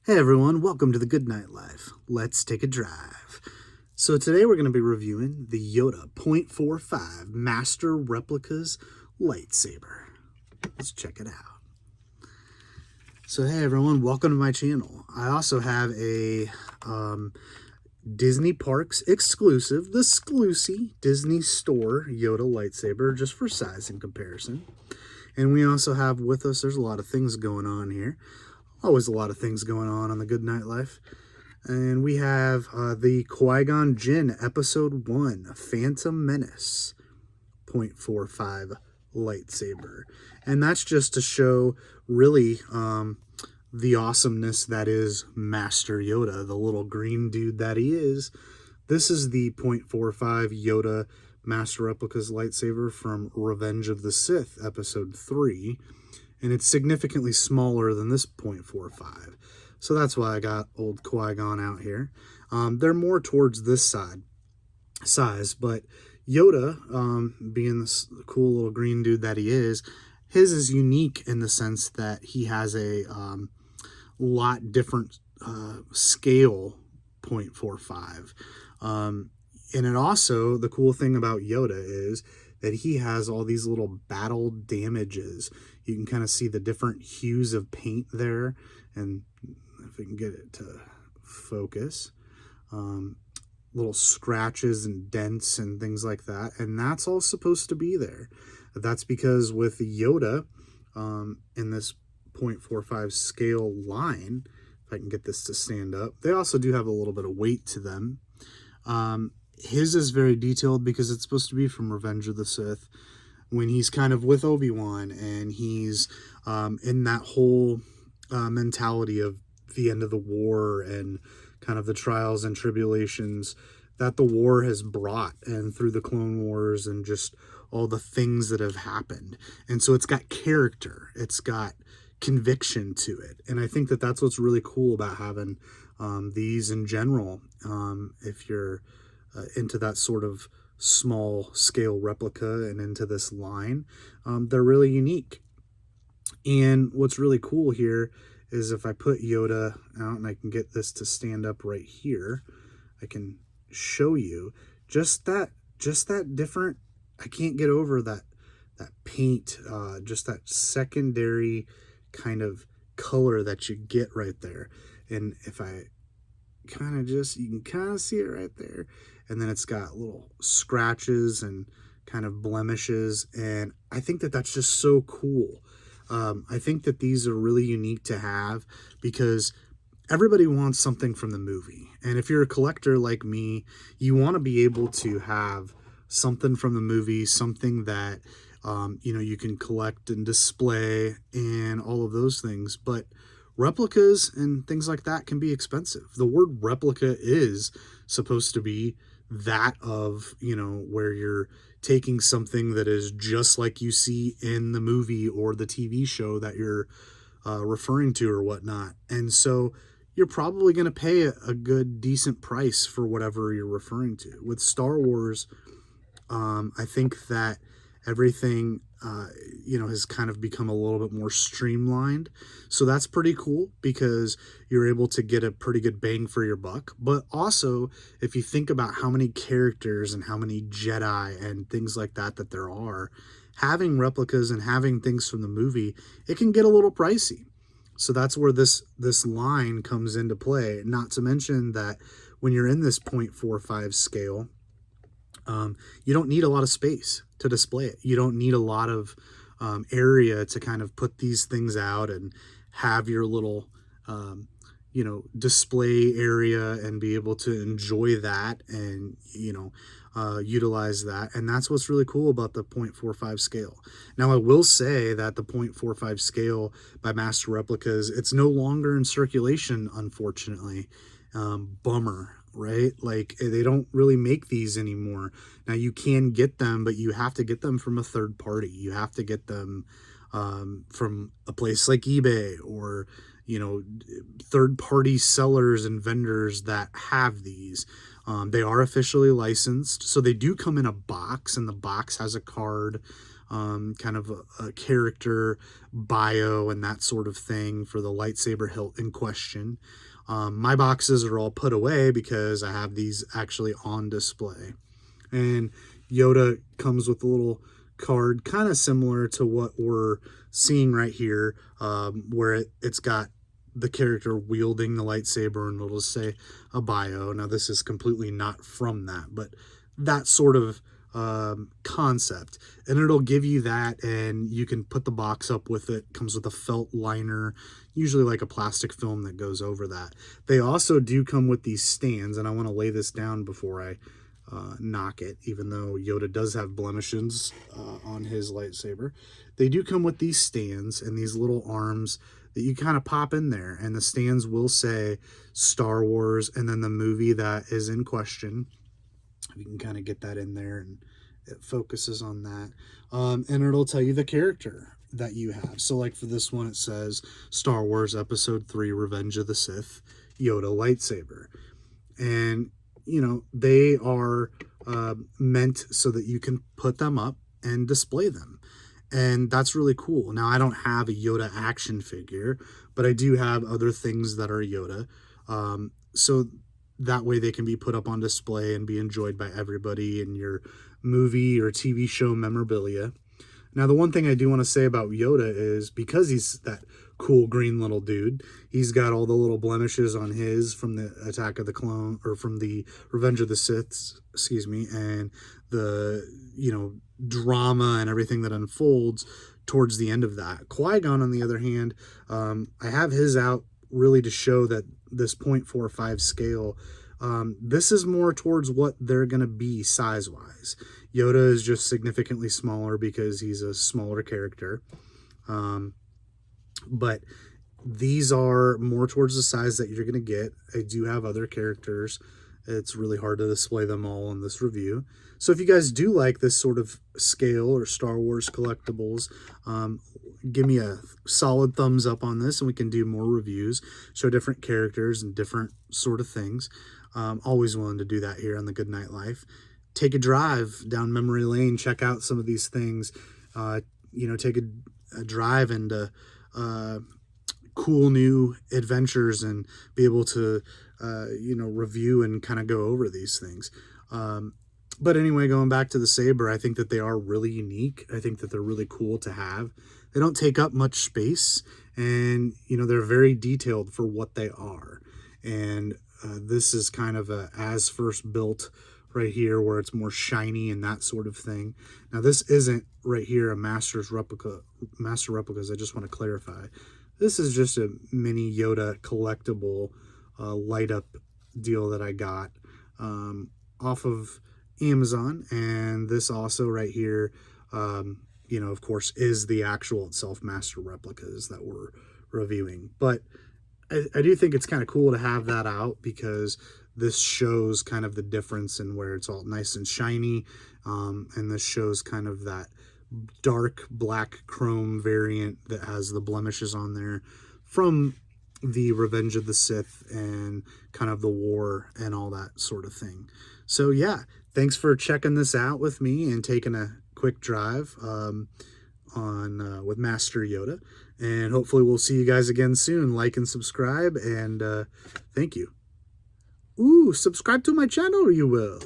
Hey everyone, welcome to the Good Night Life. Let's take a drive. So today we're going to be reviewing the Yoda .45 Master Replicas Lightsaber. Let's check it out. So hey everyone, welcome to my channel. I also have a Disney Parks exclusive, the Sclusy Disney Store Yoda lightsaber, just for size and comparison. And we also have with us, there's a lot of things going on here. Always a lot of things going on the Good Night Life. And we have the Qui-Gon Jinn Episode 1 Phantom Menace .45 lightsaber. And that's just to show really the awesomeness that is Master Yoda, the little green dude that he is. This is the .45 Yoda Master Replicas lightsaber from Revenge of the Sith Episode 3. And it's significantly smaller than this .45. So that's why I got old Qui-Gon out here. They're more towards this size, but Yoda, being this cool little green dude that he is, his is unique in the sense that he has a lot different scale .45. And it also, the cool thing about Yoda is that he has all these little battle damages. You can kind of see the different hues of paint there, and if we can get it to focus, little scratches and dents and things like that, and that's all supposed to be there. That's because with Yoda, in this .45 scale line, if I can get this to stand up, they also do have a little bit of weight to them. His is very detailed because it's supposed to be from Revenge of the Sith, when he's kind of with Obi-Wan and he's in that whole mentality of the end of the war and kind of the trials and tribulations that the war has brought, and through the Clone Wars and just all the things that have happened. And so it's got character, it's got conviction to it. And I think that that's what's really cool about having these in general. If you're into that sort of small scale replica and into this line, they're really unique. And what's really cool here is if I put Yoda out and I can get this to stand up right here, I can show you just that different, I can't get over that paint, just that secondary kind of color that you get right there. And if I kind of just, you can kind of see it right there, and then it's got little scratches and kind of blemishes, and I think that that's just so cool. I think that these are really unique to have because everybody wants something from the movie, and if you're a collector like me, you want to be able to have something from the movie, something that you can collect and display and all of those things. But replicas and things like that can be expensive. The word replica is supposed to be that of, where you're taking something that is just like you see in the movie or the TV show that you're referring to or whatnot. And so you're probably going to pay a good, decent price for whatever you're referring to. With Star Wars, I think that everything has kind of become a little bit more streamlined. So that's pretty cool because you're able to get a pretty good bang for your buck. But also, if you think about how many characters and how many Jedi and things like that there are, having replicas and having things from the movie, it can get a little pricey. So that's where this line comes into play. Not to mention that when you're in this .45 scale, you don't need a lot of space to display it. You don't need a lot of area to kind of put these things out and have your little, display area and be able to enjoy that and, utilize that. And that's what's really cool about the .45 scale. Now, I will say that the .45 scale by Master Replicas, it's no longer in circulation, unfortunately. Bummer. Right? Like, they don't really make these anymore. Now, you can get them, but you have to get them from a third party. You have to get them from a place like eBay or, third party sellers and vendors that have these. They are officially licensed, so they do come in a box, and the box has a card kind of a character bio and that sort of thing for the lightsaber hilt in question. My boxes are all put away because I have these actually on display. And Yoda comes with a little card kind of similar to what we're seeing right here, where it's got the character wielding the lightsaber and it'll say a bio. Now this is completely not from that, but that sort of concept, and it'll give you that, and you can put the box up with it. Comes with a felt liner, usually like a plastic film that goes over that. They also do come with these stands, and I want to lay this down before I knock it, even though Yoda does have blemishes on his lightsaber. They do come with these stands and these little arms that you kind of pop in there, and the stands will say Star Wars and then the movie that is in question. You can kind of get that in there and it focuses on that. And it'll tell you the character that you have. So like for this one, it says Star Wars Episode 3, Revenge of the Sith, Yoda lightsaber. And, you know, they are meant so that you can put them up and display them. And that's really cool. Now, I don't have a Yoda action figure, but I do have other things that are Yoda. So that way they can be put up on display and be enjoyed by everybody in your movie or TV show memorabilia. Now, the one thing I do want to say about Yoda is because he's that cool green little dude, he's got all the little blemishes on his from the Attack of the Clone, or from the Revenge of the Sith, excuse me, and the, you know, drama and everything that unfolds towards the end of that. Qui-Gon, on the other hand, I have his out really to show that this 0.45 scale, this is more towards what they're going to be size-wise. Yoda is just significantly smaller because he's a smaller character. But these are more towards the size that you're going to get. I do have other characters. It's really hard to display them all in this review. So if you guys do like this sort of scale or Star Wars collectibles, give me a solid thumbs up on this and we can do more reviews, show different characters and different sort of things. Always willing to do that here on The Good Night Life. Take a drive down memory lane, check out some of these things, you know, take a drive into cool new adventures and be able to, you know, review and kind of go over these things. But anyway, going back to the saber, I think that they are really unique. I think that they're really cool to have. They don't take up much space, and, you know, they're very detailed for what they are. And this is kind of a as first built right here, where it's more shiny and that sort of thing. Now, this isn't right here a master replicas. I just want to clarify. This is just a mini Yoda collectible light up deal that I got off of Amazon. And this also right here, you know, of course, is the actual itself master replicas that we're reviewing. But I do think it's kind of cool to have that out, because this shows kind of the difference in where it's all nice and shiny, and this shows kind of that dark black chrome variant that has the blemishes on there from the Revenge of the Sith and kind of the war and all that sort of thing. So yeah, thanks for checking this out with me and taking a quick drive with Master Yoda, and hopefully we'll see you guys again soon. Like and subscribe, and thank you. Ooh, subscribe to my channel, you will.